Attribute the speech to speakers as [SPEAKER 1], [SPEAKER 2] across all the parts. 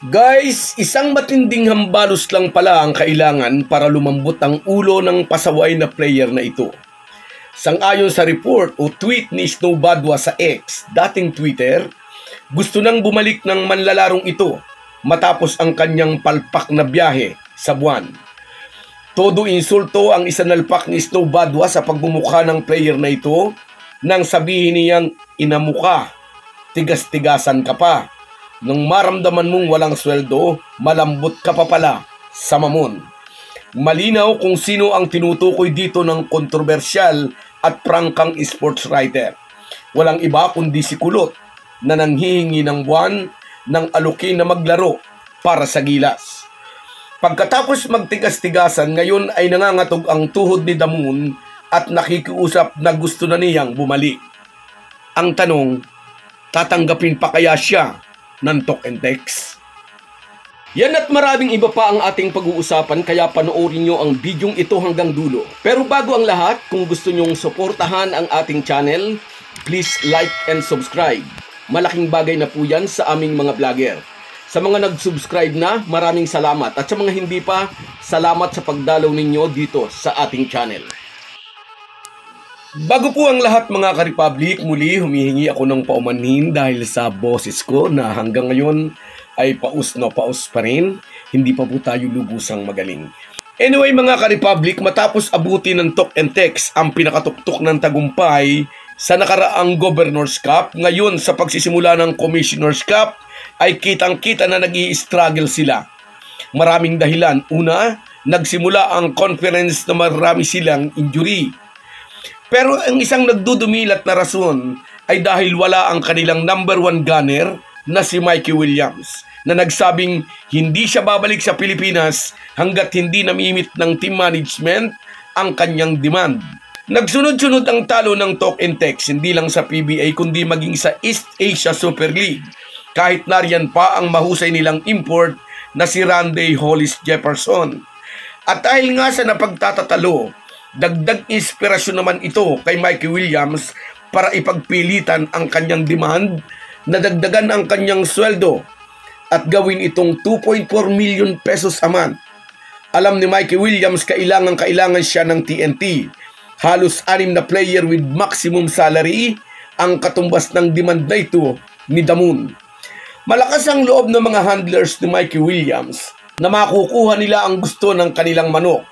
[SPEAKER 1] Guys, isang matinding hambalos lang pala ang kailangan para lumambot ang ulo ng pasaway na player na ito. Sang-ayon sa report o tweet ni Snow Badwa sa X, dating Twitter, gusto nang bumalik ng manlalarong ito matapos ang kanyang palpak na biyahe sa buwan. Todo insulto ang isanalpak ni Snow Badwa sa pagbumukha ng player na ito nang sabihin niyang inamuka, tigas-tigasan ka pa. Nung maramdaman mong walang sweldo, malambot ka pa pala sa mamon. Malinaw kung sino ang tinutukoy dito ng kontrobersyal at prangkang sports writer. Walang iba kundi si Kulot na nanghihingi ng buwan ng alukin na maglaro para sa gilas. Pagkatapos magtigas-tigasan, ngayon ay nangangatog ang tuhod ni Damun at nakikiusap na gusto na niyang bumalik. Ang tanong, tatanggapin pa kaya siya ng talk and text? Yan at maraming iba pa ang ating pag-uusapan, kaya panoorin nyo ang bidyong ito hanggang dulo. Pero bago ang lahat, kung gusto nyong suportahan ang ating channel, please like and subscribe. Malaking bagay na po yan sa aming mga vlogger. Sa mga nag-subscribe na, maraming salamat. At sa mga hindi pa, salamat sa pagdalaw ninyo dito sa ating channel. Bago po ang lahat mga ka-Republic, muli humihingi ako ng paumanhin dahil sa boses ko na hanggang ngayon ay paus na paus pa rin. Hindi pa po tayo lubusang magaling. Anyway mga ka-Republic, matapos abuti ng talk and text ang pinakatuktok ng tagumpay sa nakaraang Governor's Cup, ngayon sa pagsisimula ng Commissioner's Cup ay kitang-kita na nag-i-struggle sila. Maraming dahilan. Una, nagsimula ang conference na marami silang injury. Pero ang isang nagdudumilat na rason ay dahil wala ang kanilang number 1 gunner na si Mikey Williams na nagsabing hindi siya babalik sa Pilipinas hanggat hindi namimit ng team management ang kanyang demand. Nagsunod-sunod ang talo ng talk and text hindi lang sa PBA kundi maging sa East Asia Super League. Kahit nariyan pa ang mahusay nilang import na si Randy Hollis Jefferson. At dahil nga sa napagtatatalo, dagdag inspirasyon naman ito kay Mikey Williams para ipagpilitan ang kanyang demand na dagdagan ang kanyang sweldo at gawin itong 2.4 million pesos a month. Alam ni Mikey Williams kailangan siya ng TNT. Halos 6 na player with maximum salary ang katumbas ng demand na ito ni Damun. Malakas ang loob ng mga handlers ni Mikey Williams na makukuha nila ang gusto ng kanilang manok.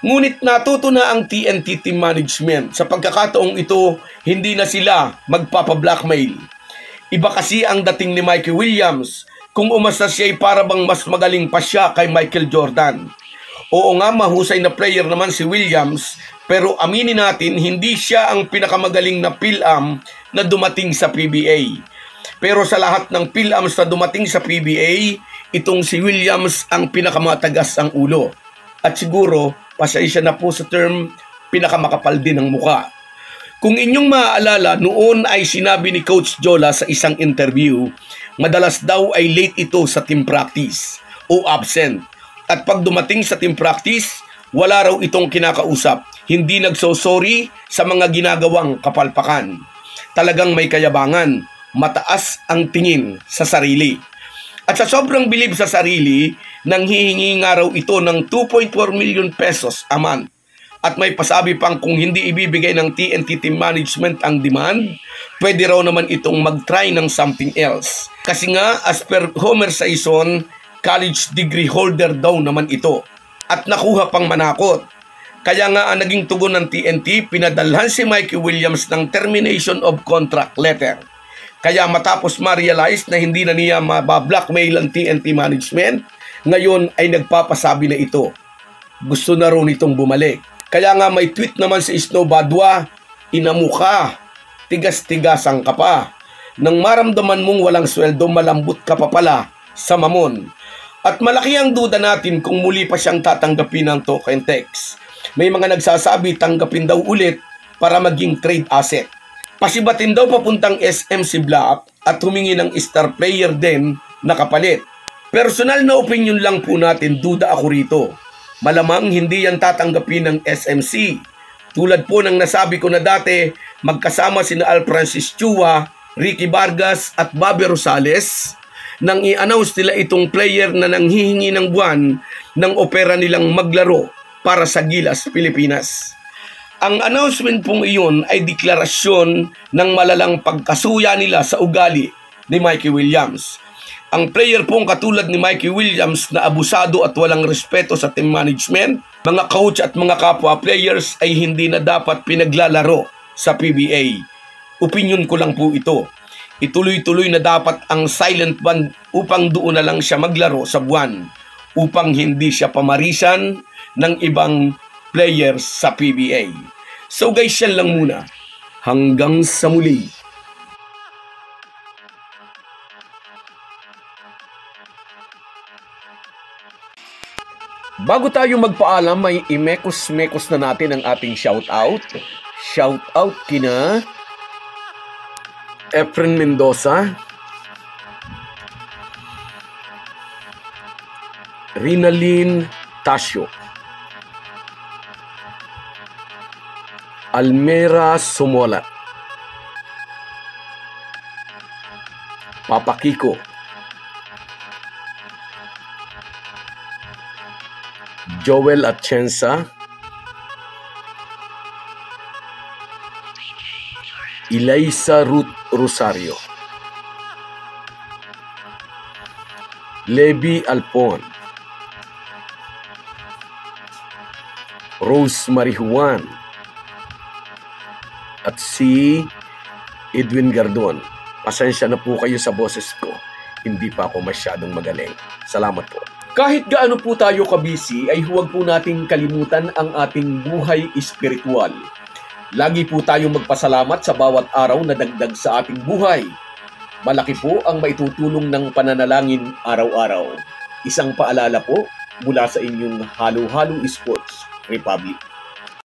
[SPEAKER 1] Ngunit natuto na ang TNT team management. Sa pagkakataong ito, hindi na sila magpapa-blackmail. Iba kasi ang dating ni Mikey Williams. Kung umasa siya ay para bang mas magaling pa siya kay Michael Jordan. Oo nga, mahusay na player naman si Williams, pero aminin natin, hindi siya ang pinakamagaling na PhilAm na dumating sa PBA. Pero sa lahat ng PhilAms na dumating sa PBA, itong si Williams ang pinakamatagas ang ulo. At siguro, pasensya na po sa term, pinakamakapal din ang muka. Kung inyong maaalala, noon ay sinabi ni Coach Jola sa isang interview, madalas daw ay late ito sa team practice o absent. At pag dumating sa team practice, wala raw itong kinakausap. Hindi nagsosorry sa mga ginagawang kapalpakan. Talagang may kayabangan, mataas ang tingin sa sarili. At sa sobrang bilib sa sarili, nanghihingi nga raw ito ng 2.4 million pesos a month. At may pasabi pang kung hindi ibibigay ng TNT team management ang demand, pwede raw naman itong mag-try ng something else. Kasi nga, as per Homer Saison, college degree holder daw naman ito. At nakuha pang manakot. Kaya nga ang naging tugon ng TNT, pinadalhan si Mikey Williams ng termination of contract letter. Kaya matapos ma-realize na hindi na niya mabablockmail ang TNT management, ngayon ay nagpapasabi na ito. Gusto na rin itong bumalik. Kaya nga may tweet naman si Snow Badwa, inamuka, tigas-tigasan ka pa. Nang maramdaman mong walang sweldo, malambot ka pa pala sa mamon. At malaki ang duda natin kung muli pa siyang tatanggapin ng talk and text. May mga nagsasabi tanggapin daw ulit para maging trade asset. Pasibatin daw papuntang SMC Block at humingi ng star player din na kapalit. Personal na opinion lang po natin, duda ako rito. Malamang hindi yan tatanggapin ng SMC. Tulad po ng nasabi ko na dati, magkasama sina Al Francis Chua, Ricky Vargas at Bobby Rosales, nang i-announce nila itong player na nanghihingi ng buwan ng opera nilang maglaro para sa Gilas, Pilipinas. Ang announcement pong iyon ay deklarasyon ng malalang pagkasuya nila sa ugali ni Mikey Williams. Ang player pong katulad ni Mikey Williams na abusado at walang respeto sa team management, mga coach at mga kapwa players ay hindi na dapat pinaglalaro sa PBA. Opinion ko lang po ito. Ituloy-tuloy na dapat ang silent ban upang doon na lang siya maglaro sa buwan upang hindi siya pamarisan ng ibang players sa PBA. So guys, yan lang muna. Hanggang sa muli. Bago tayo magpaalam, may imekos-mekos na natin ang ating shoutout. Shoutout kina Efren Mendoza, Rinalyn Tasio, Almera Sumolat, Papa Kiko, Joel Atienza, Eliza Ruth Rosario, Levi Alpon, Rose Marijuan, at si Edwin Gardon. Pasensya na po kayo sa boses ko. Hindi pa ako masyadong magaling. Salamat po. Kahit gaano po tayo kabisi, ay huwag po nating kalimutan ang ating buhay espiritual. Lagi po tayong magpasalamat sa bawat araw na dagdag sa ating buhay. Malaki po ang maitutulong ng pananalangin araw-araw. Isang paalala po mula sa inyong Halo-Halo Sports Republic.